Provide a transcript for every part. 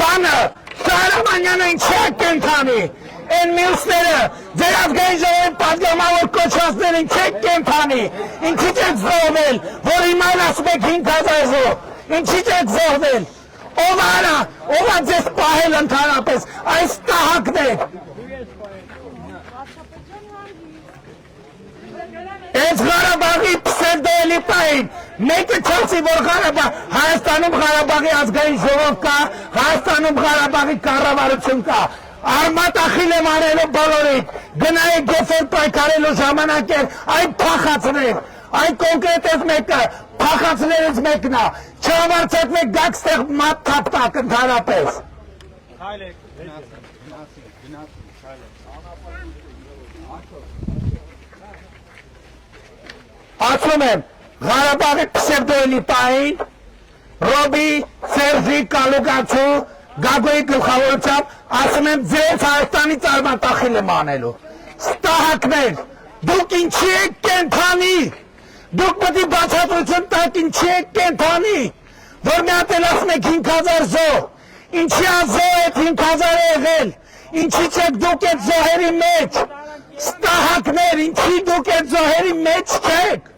բանը Շահրամանյանը ինչի է կենթանի, են մյուսները, ձեր ազգային ժողովի պատգամավոր կոչվածները ինչի է կենթանի, ինչի չեք զոհվել, որ հիմա ասում եք 5000 զոհ, ինչի չեք զոհվել, ով արա, ով է ձեզ պահել ընդհանրապես, այս տահակներ, Այս Ղարաբաղի պսևդոէլիտային, մեկը չասի, որ Հայաստանում Ղարաբաղի ազգային ժողով կա, Հայաստանում Ղարաբաղի կառավարություն կա, արմատ ախիլեմ արելու բոլորին, գնայեք գեֆեր պայքարելու ժամանակ էր, այն փախածներ, այն կոնկրետ ես մեկը, փախածներից մեկն է, չհամարձակվեք գաք ստեղ մատ թապտակ ընդհանրապես։ Ասում եմ, Ղարաբաղի պսևդոէլիտային, Ռոբի, Սերժի, Կալուկացու, Գագոյի գլխավորությամբ, ասում եմ, ձեզ Հայաստանից արմատախիլ եմ անելու։ Ստահակներ, դուք ինչի եք կենթանի, դուք պետք է բացատրություն տաք ինչի եք կենթանի, որ մի հատ էլ ասում եք 5000 զոհ, ինչի զոհ եք 5000 եղել, ինչի չեք դուք եք զոհերի մեջ, ստահակներ, ինչի դուք եք զոհերի մեջ չեք։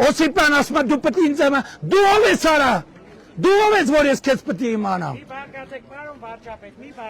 Օսիպյան ասում է դու պետք է ինձ իմանամ, դու ով ես արա, դու ով ես որ ես քեզ պետք է իմանամ։